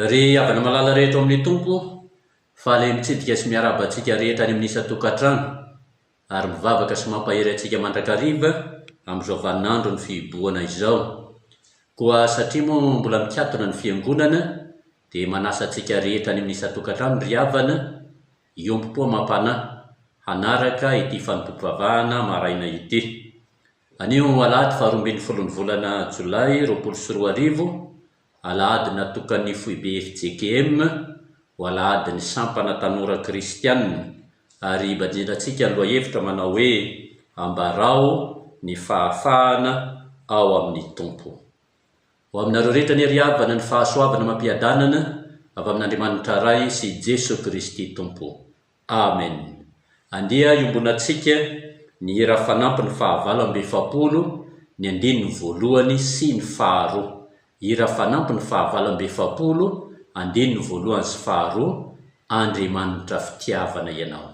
Ry avana malala rehetra amin'ny tompo fa le mitsidika sy miaraba antsika rehetra any amin'ny isa-tokantrano ary mivavaka sy mampahery antsika mandrakariva amin'izao vaninandro ny fihiboana izao. Koa satria moa mbola mikatona ny fiangonana dia manasa antsika rehetra any amin'ny isa-tokantrano ry havana iompo-po mampanahy hanaraka ity fanompoam-pivavahana maraina ity. Anio alahady faha 12 ny volana Jolay 2024, alahady natokany foibe FJKM ho alahady ny sampana tanora kristianina ary ibadinantsika ny lohahevitra manao hoe ambarao ny fahafahana ao amin'ny tompo. Ho aminareo rehetra ny ry havana ny fahasoavana mampiadanana avy amin'Andriamanitra Ray sy Jesu Kristy Tompo. Amen. Andia iombonantsika ny hira fanampy ny fahavalo amby efapolo, ny andiny ny voalohany sy ny faharoa. Hira fanampy ny fahavalo amby efapolo, andiny ny voalohany sy faharoa. Andriamanitra fitiavana ianao.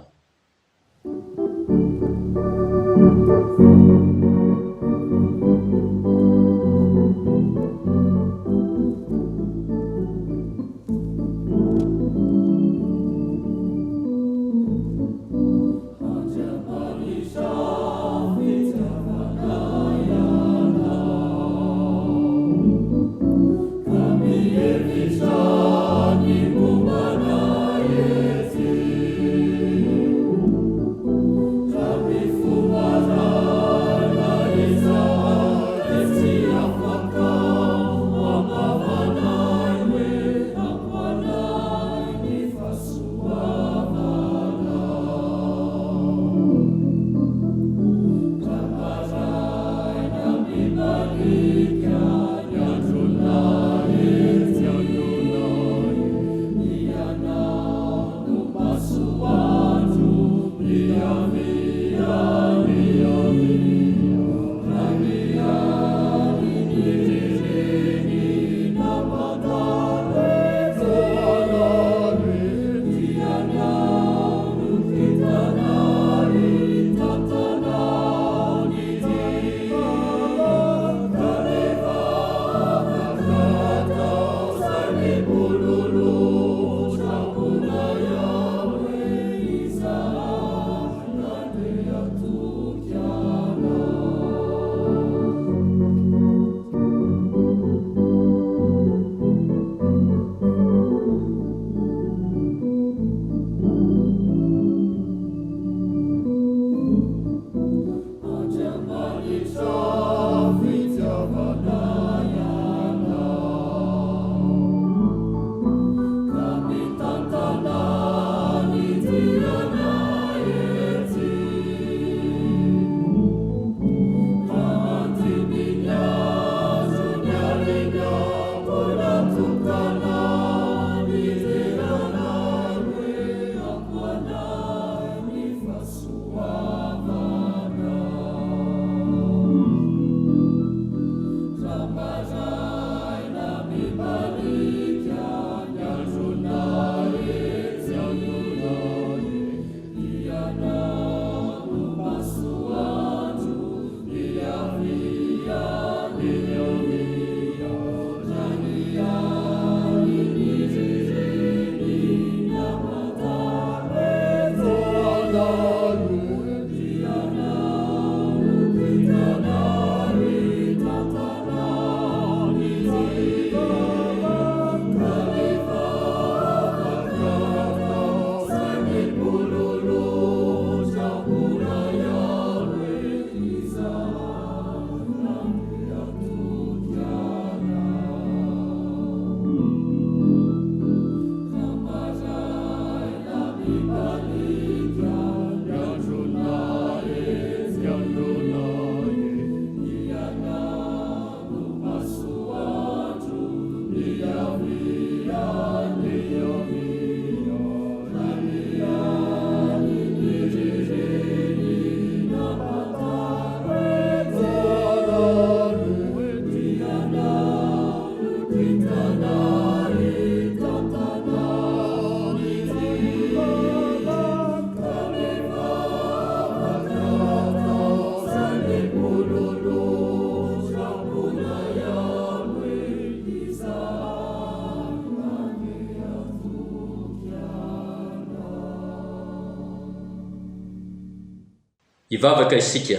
Ivavaka isika.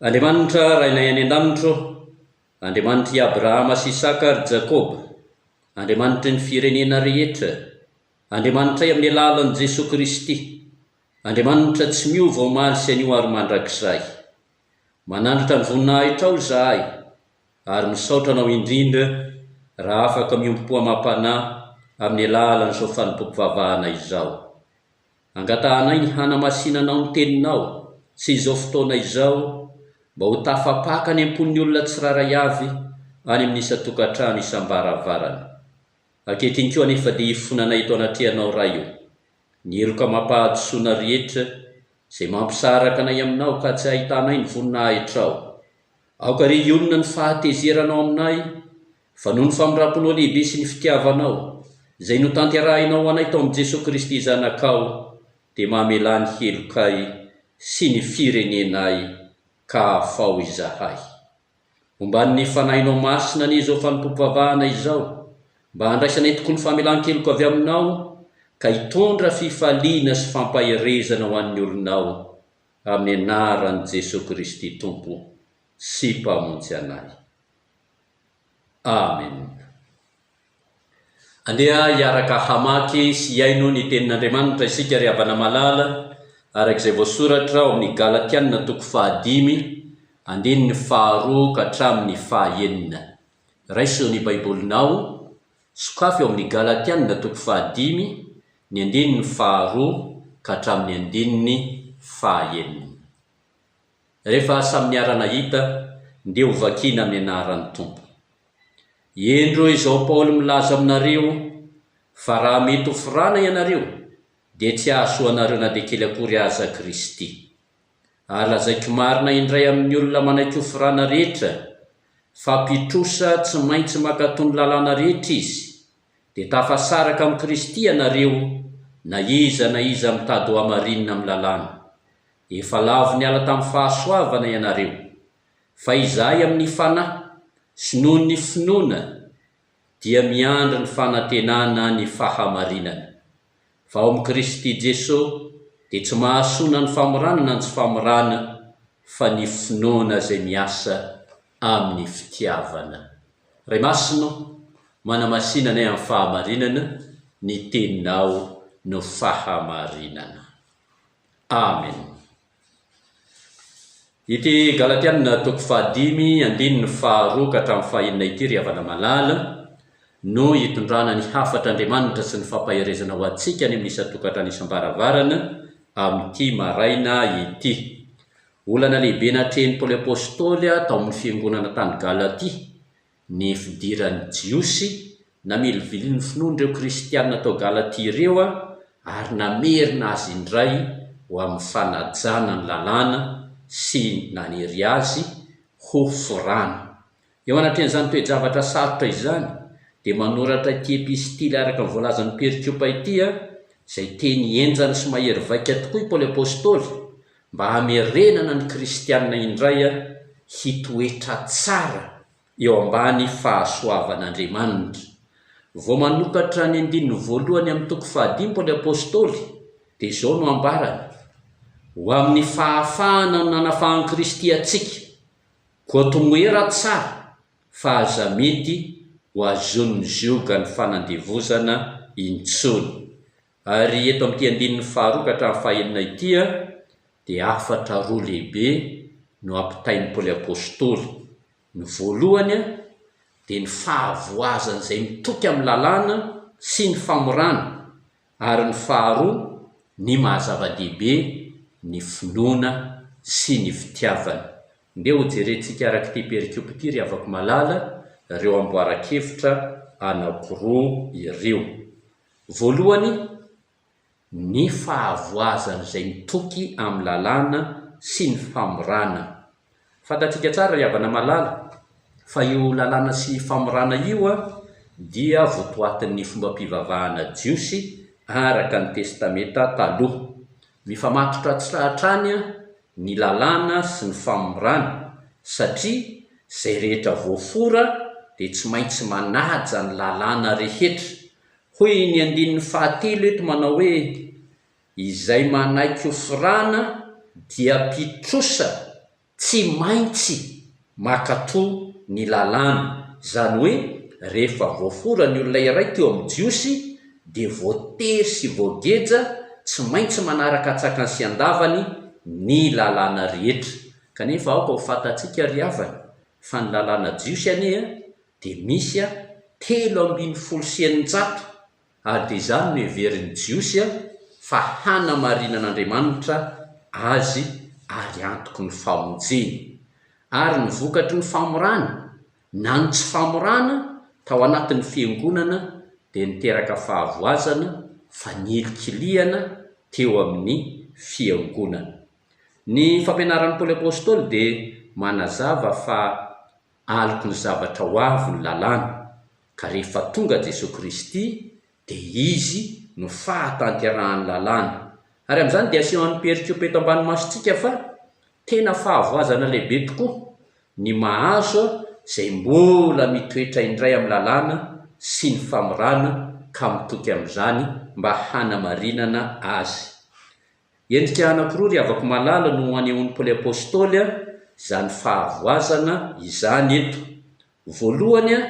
Andriamanitra rainay any an-danitro, Andriamanitra i Abrahama sy Isaka ary Jakoba, Andriamanitra ny firenena rehetra, Andriamanitra amin'ny alalan'i Jesosy Kristy, Andriamanitra tsy miova omaly sy anio ary mandrakizay. Manandratra ny voninahitra ao zahay, ary misaotra anao indrindra raha afaka miompo amam-panahy amin'ny alalan'izao fanompoam-pivavahana izao. Angatahanay ny hanamasinanao ny teninao sy izao fotoana izao, mba ho tafapaka ny ampon'ny olona tsiraray avy any amin'ny isa-tokantrano isam-baravarana. Ankehitriny koa anefa dia ifonanay eto anatrehanao raha io, ny heloka mampahadisoana rehetra izay mampisaraka anay aminao ka tsy ahitanay ny voninahitra ao. Aoka ry olona ny fahatezeranao aminay, fa noho ny famiraponao lehibe sy ny fitiavanao izay no tanterahinao anay tao amin'i Jesosy Kristy zanakao, dia mamela ny helokay sy ny firenenay ka afao izahay. Momban'ny fanahinao masina ny izao fanompoam-pivavahana izao, mba handraisanay tokoa ny famelan-keloka avy aminao, ka hitondra fifaliana sy fampaherezana ho an'ny olonao, amin'ny anaran'i Jesosy Kristy Tompo sy mpamonjy anay. Amen. Andeha hiaraka hamaky sy hiaino ny tenin'Andriamanitra isika ry havana malala, arak'izay voasoratra ao amin'ny Galatiana 5:5 andininy 2 ka hatramin'ny 9. Raiso ny baibolinao, sokafy ao amin'ny Galatiana 5:5 ny andininy 2 ka hatramin'ny andininy 9. Rehefa samy niarana hita, ndeha ho vakina amin'ny anaran'ny Tompo. Endro izao Paoly milaza aminareo fa raha mety ho firana ianareo dia tsy ahasoanareo na dia kely akory aza Kristy. Alazaiko marina indray amin'ny olona manaiky ho firana rehetra, fa pitrosa tsy maintsy makatony lalàna rehetra izy, dia tafasaraka amin'ny Kristy ianareo na iza mitady ho amarinina amin'ny lalàna. Efa lavo niala tamin'ny fahasoavana ianareo, fa izahay amin'ny fanahy sy noho ny finoana dia miandry ny fanantenana ny fahamarinana. Fa ao amin'ny Kristy Jesosy dia tsy mahasoana ny famoranana ny tsy famorana, fa ny finoana izay miasa amin'ny fitiavana. Ray masino, manamasinana amin'ny fahamarinana, ny teninao no fahamarinana. Amen. Ity Galatiana 5:5 andininy 2 ka hatramin'ny 9 ity ry havana malala, no hitondrana ny hafatr'Andriamanitra sy ny fampaherezana ho antsika any amin'ny isa-tokantrano isam-baravarana amin'ity maraina ity. Olana lehibe natrehan'ny Paoly apôstôly tao amin'ny fiangonana tany Galatia, ny fidiran'ny Jiosy namelivily ny finoan'ireo kristianina tao Galatia ireo, ary namerina azy indray ho amin'ny fanajana ny lalàna sy nanery azy ho forana. Eo anatrehan'izany toe-javatra sarotra izany dia manoratra ity epistily araka ny voalazan'ny perikopa ity, izay teny enjana sy mahery vaika tokoa i Paoly apôstôly, mba hamerenana ny kristianina indray hitoetra tsara eo ambany fahasoavan'Andriamanitra. Vao manokatra ny andininy voalohany amin'ny 5 Paoly apôstôly dia izao no ambarany: ho amin'ny fahafahana no nanafahan'i Kristy atsika, koa tomoera tsara fa aza mety ho azon'ny zioga ny fanandevozana intsony. Ary eto amin'ity andininy 2 ka hatramin'ny 9 ity dia 4 roa lehibe no ampitain'ny Paoly apôstôly. Ny voalohany dia ny fahavoazana izay mitoky amin'ny lalàna sy ny famorana, ary ny faharoa ny mahazava-dehibe, ny finoana sy ny fitiavana. Ndeha ho jerentsika arak'ity perikopa ity ry havako malala ireo amboaran-kevitra anankiroa ireo. Voalohany, ny fahavoazana izay mitoky amin'ny lalàna sy ny famorana. Fantatsika tsara ry havana malala fa io lalàna sy famorana io dia votoatin'ny fomba-pivavahana Jiosy araka ny testamenta taloha. Mifamatotra hatrany ny lalàna sy ny famorana, satria izay rehetra voafora dia tsy maintsy manaja ny lalàna rehetra. Hoy ny andininy 3 eto manao hoe: izay manaiky ho firana dia pitrosa tsy maintsy makatò ny lalàna. Zany hoe rehefa voafora ny olona iray teo amin'ny jiosy dia voatery sy voageja tsy maintsy manaraka atsakany sy andavany ny lalàna rehetra. Kanefa aoka ho fantatsika ry havana fa ny lalàna jiosy anie dia misy 370 ary dia izany no heverin'ny jiosy fa hanamarinan'Andriamanitra azy ary antoky ny famonjeny. Ary ny vokatry ny famorana na ny tsy famorana tao anatin'ny fiangonana dia niteraka fahavoazana fa nielikiliana teo amin'ny fiangonana. Ny fampianaran'ny Paoly Apôstôly dia manazava fa aloko ny zavatra ho avy ny lalàna, ka rehefa tonga Jesosy Kristy dia izy no fahatanterahany lalàna. Ary amin'izany dia asian'ny perikopy eto ambanomasontsika fa tena fahavoazana lehibe tokoa ny mahazo izay mbola mitoetra indray amin'ny lalàna sy ny famorana ka mitoky amin'izany mba hanamarinana azy. Endrika anankiroa ry havako malala no anehoan'ny Paoly Apôstôly izany fahavoazana izany eto. Voalohany,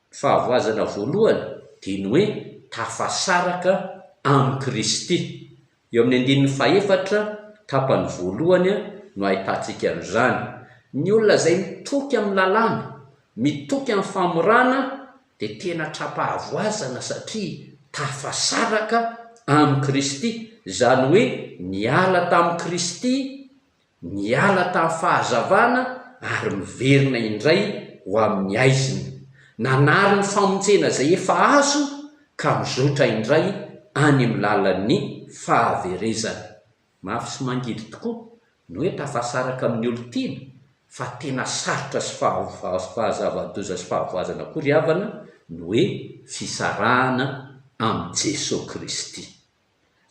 fahavoazana voalohany dia ny hoe tafasaraka amin'ny Kristy. Eo amin'ny 14 tapany voalohany no ahitantsika an'izany. Ny olona izay mitoky amin'ny lalàna, mitoky amin'ny famorana dia tena trapahavoazana satria tafasaraka amin'ny Kristy. Zany hoe niala tamin'i Kristy, niala tamin'ny fahazavana ary miverina indray ho amin'ny aiziny. Nanary ny famonjena izay efa azo ka mizotra indray any amin'ny lalan'ny fahaverezana. Mafy sy mangidy tokoa no hoe tafasaraka amin'ny olon-tiana, fa tena sarotra sy fahazava-doza sy fahavoazana koa ry havana no hoe fisarahana amin'ny Jesosy Kristy.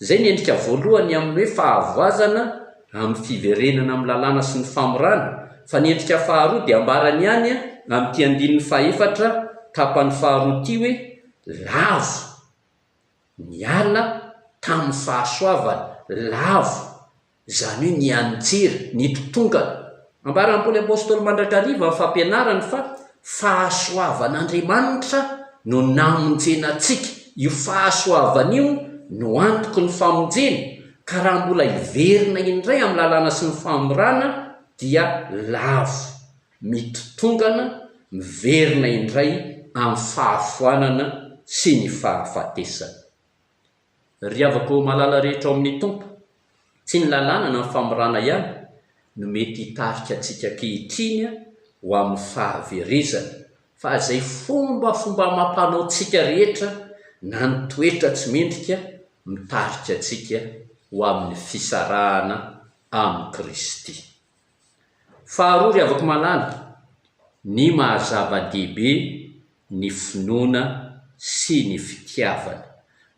Zay ny endrika voalohany amin'ny hoe fahavoazana amin'ny fiverenana amin'ny lalàna sy ny famorana. Fa ny endrika faharoa dia ambarany ihany amin'ny 14 tapany faharoa ty hoe lavo niala tamin'ny fahasoavana, lavo zany hoe nianjera, nitotongana. Ambaran'ny Paoly Apôstôly mandrakariva amin'ny fampianarany fa fahasoavan'Andriamanitra no namonjena antsika. Io fahasoavana io no antoky ny famonjena, ka raha mbola hiverina indray amin'ny lalàna sy ny famorana dia lavo, mitotongana, miverina indray amin'ny fahafoanana sy ny fahafatesana. Ry havako malala rehetra ao amin'ny Tompo, tsy ny lalàna na ny famorana ihany no mety hitarika antsika ankehitriny ho amin'ny fahaverezana, fa izay fombafomba mampanao antsika rehetra na ny toetra tsy mendrika mitarika antsika ho amin'ny fisarahana amin'ny Kristy. Faharoa ry havako malala, ny mahazava-dehibe ny finoana sy ny fitiavana.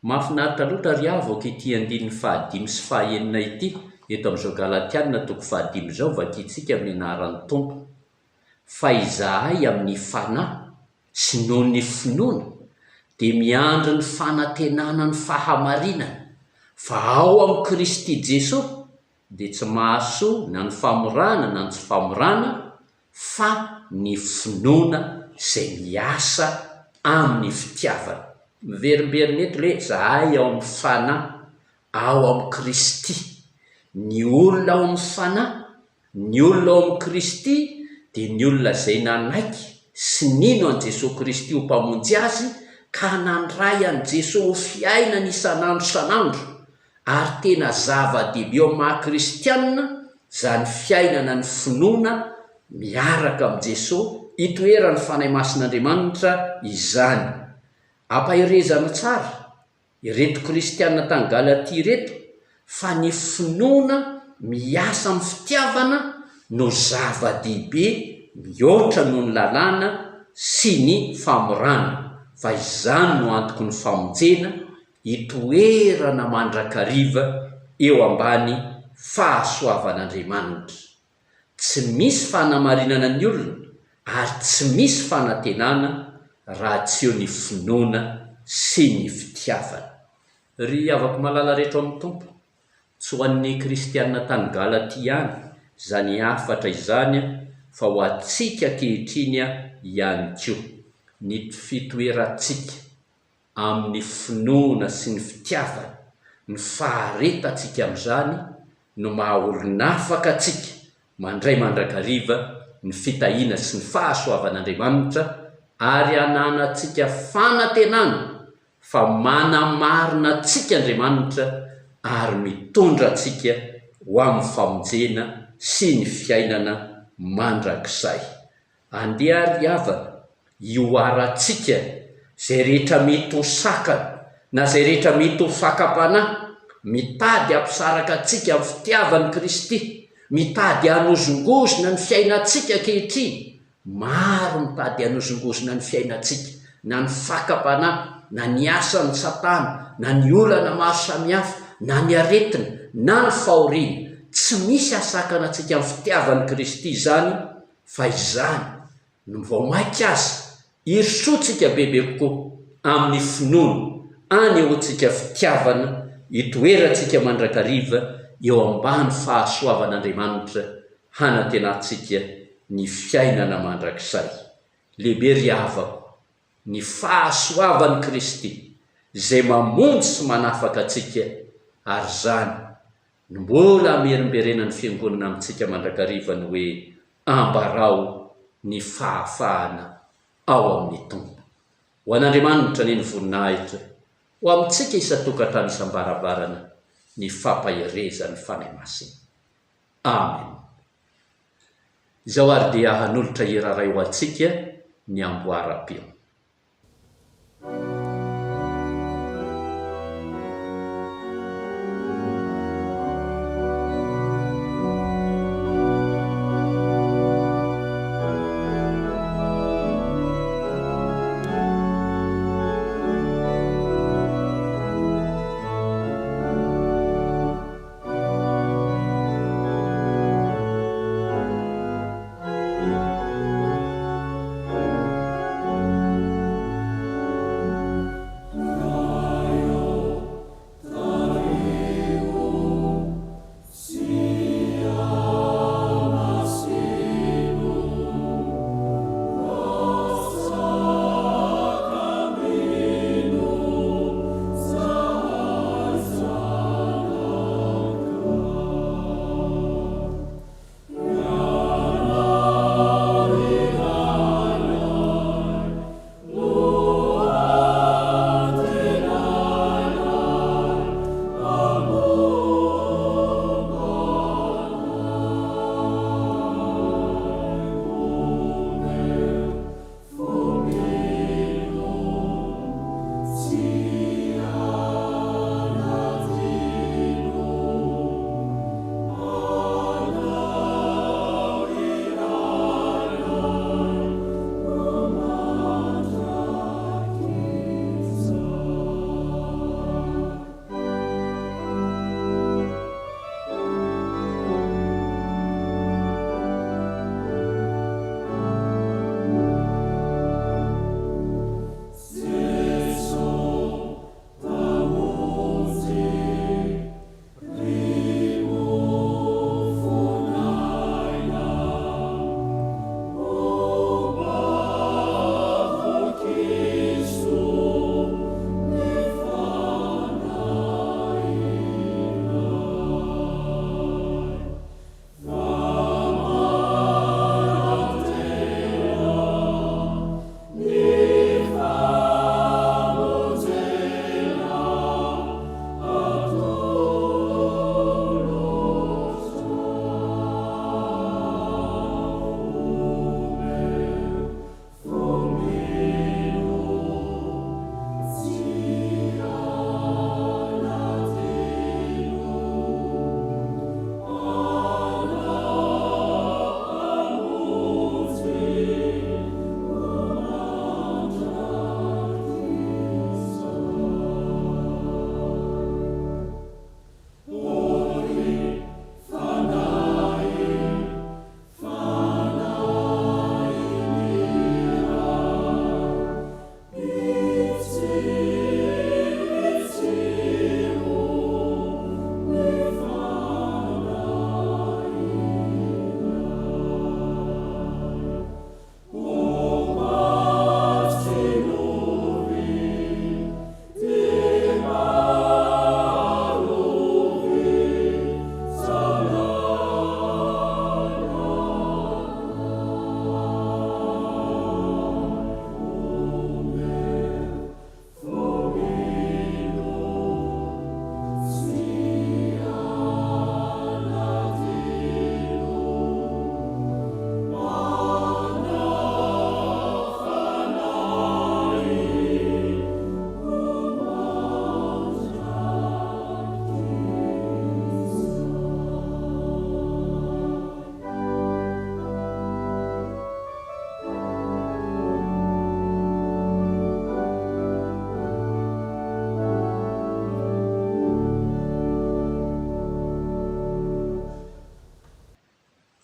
Mahafinaritra loatra ry havako ity 5 sy 9 ity eto amin'izao Galatiana 5 izao vakitsika amin'ny anaran'ny Tompo. Fa izahay amin'ny fanahy sy noho ny finoana dia miandry ny fanantenana ny fahamarinana, fa ao amin'ny Kristy Jesosy dia tsy mahasoa na ny famorana na ny tsy famorana, fa ny finoana izay miasa amin'ny fitiavana. Miverimberina eto le zahay ao amin'ny fanahy, ao amin'ny Kristy. Ny olona ao amin'ny fanahy, ny olona ao amin'ny Kristy dia ny olona izay nanaiky sy nino an' Jesosy Kristy ho mpamonjy azy, ka nandray an' Jesosy ho fiainany isan'andro isan'andro. Ary tena zava-dehibe ao amin'ny maha-kristianina zany fiainana ny finoana miaraka amin'ny Jesosy, hitoeran'ny fanahy masin'Andriamanitra izany. Ampahirezana tsara ireto kristianina tany Galatia reto fa ny finoana miasa amin'ny fitiavana no zava-dehibe mihoatra noho ny lalàna sy ny famorana, fa izany no antoky ny famonjena hitoerana mandrakariva eo ambany fahasoavan'Andriamanitra. Tsy misy fanamarinana ny olona ary tsy misy fanantenana raha tsy eo ny finoana sy ny fitiavana. Ry havako malala rehetra ao amin'ny Tompo, tsy ho an'ny kristianina tany Galatia ihany zany afatra izany, fa ho antsika ankehitriny ihany koa. Ny fitoerantsika amin'ny finoana sy ny fitiavana, ny faharetantsika amin'izany no mahaolonafaka atsika mandray mandrakariva ny fitahiana sy ny fahasoavan'Andriamanitra, ary hananantsika fanantenana fa manamarina antsika Andriamanitra ary mitondra antsika ho amin'ny famonjena sy ny fiainana mandrakizay. Andeha ary havana ioarantsika zay rehetra mety ho sakana na zay rehetra mety ho fakam-panahy, mitady hampisaraka antsika amin'ny fitiavan'i Kristy, mitady hanozongozona ny fiainantsika ankehitriny. Maro mitady hanozongozona ny fiainantsika, na ny fakam-panahy, na ny asan'ny Satana, na ny olana maro samihafa, na ny aretina, na ny fahoriana. Tsy misy asakana antsika amin'ny fitiavan'i Kristy izany, fa izany no vao maika azy irisotsika bebe kokoa amin'ny finoana, anehoantsika fitiavana, hitoerantsika mandrakariva eo ambany fahasoavan'Andriamanitra, hanantenantsika ny fiainana mandrakizay. Lehibe ry havako ny fahasoavan'i Kristy zay mamonjy sy manafaka antsika, ary zany no mbola amerimberenany fiangonana amintsika mandrakariva ny hoe ambarao ny fahafahana ao amin'ny tompo. Ho an'Andriamanitra ny voninahitra, ho amintsika isan-tokantrano isam-baravarana, ny fampaherezany fanahy masina. Amen. Izao ary dia hanolotra iraray ho antsika ny amboara-peo.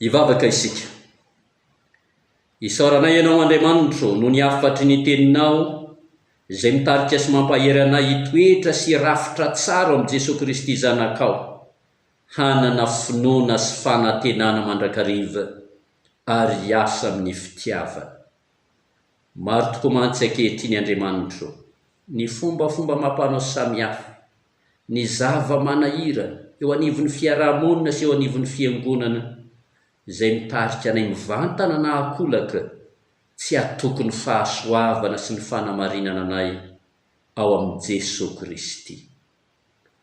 Ivavaka isika. Isaoranay ianao Andriamanitro no ny afatry ny teninao izay mitarika sy mampahery anay hitoetra sy rafitra tsara amin'i Jesosy Kristy zanakao, hanana finoana sy fanantenana mandrakariva ary hiasa amin'ny fitiavana. Maro tokoa mantsy ankehitriny Andriamanitro ny fombafomba mampanao samihafa, ny zava-manahira eo anivon'ny fiarahamonina sy eo anivon'ny fiangonana izay mitarika anay mivantana na akolaka tsy atoko ny fahasoavana sy ny fanamarinana anay ao amin'i Jesosy Kristy.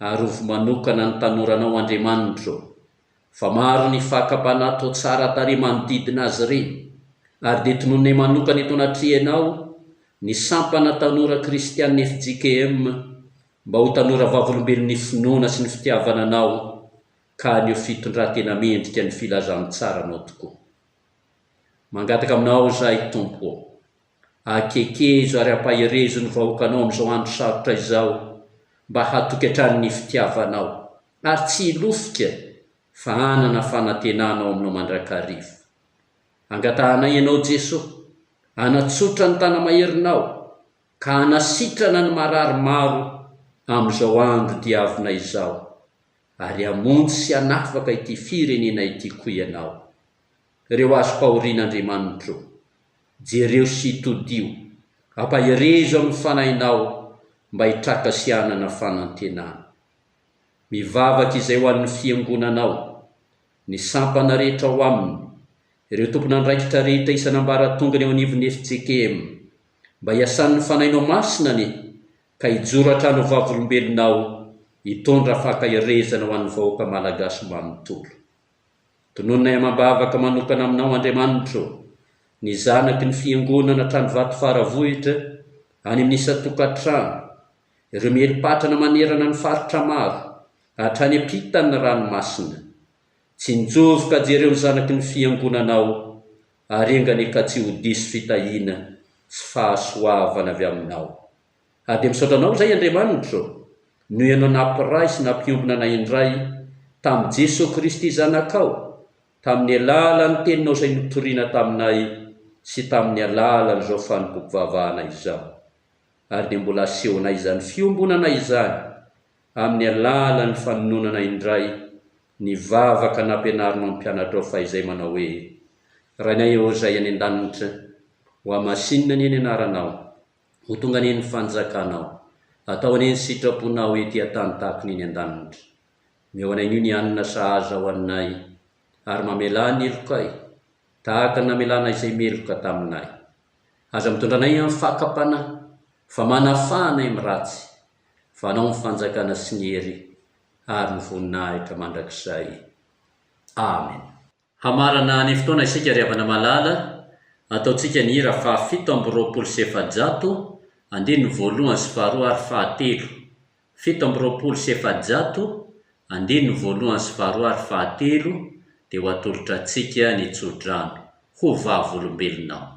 Arovy manokana ny tanoranao Andriamanitro, fa maro ny fakapanahy tao tsara tarehy manodidina azy ireny, ary dia tononay manokana eto anatrihanao ny sampana tanora kristianina FJKM mba ho tanora vavolombelon'ny finoana sy ny fitiavana anao, ka anio fitondran-tena mendrika ny filazan'ny tsara anao tokoa. Mangataka aminao zahay Tompo, akekezo ary ampaherezo ny vahoakanao amin'izao andro sarotra izao mba hatoky hatrany ny fitiavanao, ary tsy hilofika fa hanana fanantenanao aminao mandrakariva. Angatahanay ianao Jesosy, hanatsotra ny tanamaherinao ka hanasitrana ny marary maro amin'izao andro diavina izao, ary hamonjy sy hanafaka ity firenena ity koa ianao. Ireo azo pahoriana Andriamanitro, jereo sy hitodio, ampaherezo amin'ny fanahinao mba hitraka sy hanana fanantenana. Mivavaka izay ho an'ny fiangonanao, ny sampana rehetra ao aminy, ireo tompon'andraikitra rehetra isan'ambaratongany eo anivon'ny FJKM, mba hiasan'ny fanahinao masinany ka hijoro hatrany ho vavolombelonao hitondra fankahirezana ho an'ny vahoaka malagasy manontolo. Tononay amam-bavaka manokana aminao Andriamanitro ny zanaky ny fiangonana trano vato faravohitra any amin'ny isa-tokantrano, ireo mielipatrana manerana ny faritra maro hatrany ampitany ny ranomasina. Tsy njovoka jereo ny zanaky ny fiangonanao, ary engany ka tsy ho diso fitahiana sy fahasoavana avy aminao. Ary dia misaotranao izay Andriamanitro, no ianao nampiray sy nampiombona anay indray tamin'i Jesosy Kristy zanakao, tamin'ny alalan'ny teninao izay notoriana taminay sy tamin'ny alalan'izao fanompoam-pivavahana izao. Ary dia mbola asehonay izany fiombonana izany amin'ny alalan'ny fanononana indray ny vavaka nampianarinao amin'ny mpianatra ao fa izay manao hoe: Rainay eo izay any an-danitra, ho amasinina ny eny anaranao, ho tonga ny eny fanjakanao, atao any eny sitraponao ety an-tany tahaka ny eny an-danitra. Meo anay ny anina sahaza ho anay, ary mamelà ny elokay tahaka ny namelana izay meloka taminay. Aza mitondra anay amin'ny fakapanahy, fa manafanay amin'ny ratsy, fa anao ny fanjakana sy ny hery ary ny voninahitra mandrakizay. Amen. Hamarana ny fotoana isika ry havana malala, ataontsika ny hira fa 720 andiny voalohany sy faharoa ary fahatelo. 720 andiny voalohany sy faharoa ary fahatelo, dia ho atolotra antsika ny tsodrano. Ho vavolombelonao.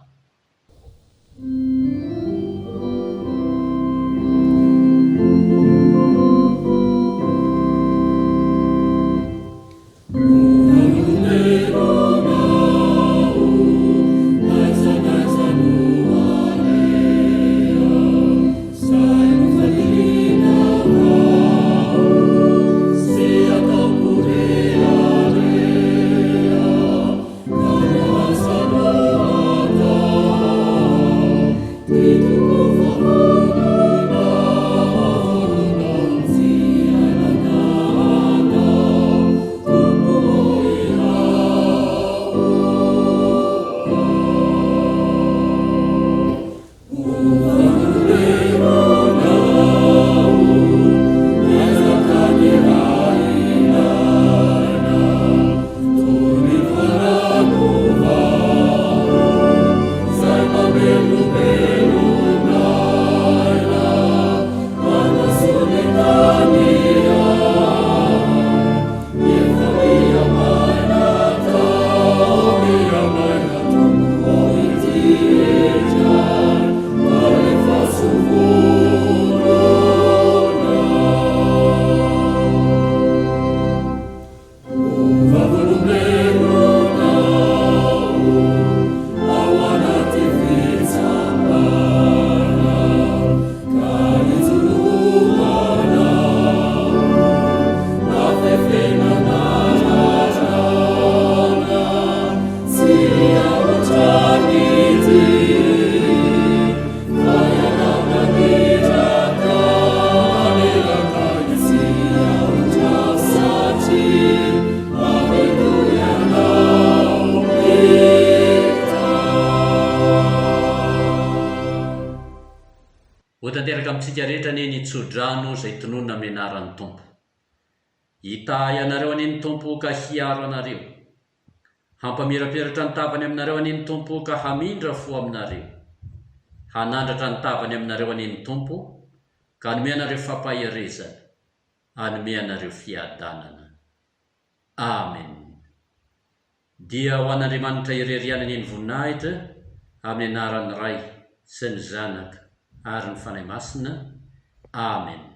amintsika rehetra ne nitsodrano izay tononona amin'ny anaran'ny Tompo. Hitahy anareo aniny Tompo ka hiaro anareo. Hampamirapiratra ny tavany aminareo aniny Tompo ka hamindra fo aminareo. Hanandratra ny tavany aminareo aniny Tompo ka hanome anareo fampahirezana, hanome anareo fiadanana. Amen. Dia ho an'Andriamanitra ireriana ny voninahitra amin'ny anaran'ny Ray sy ny Zanaka ary ny Fanahy Masina. Amen.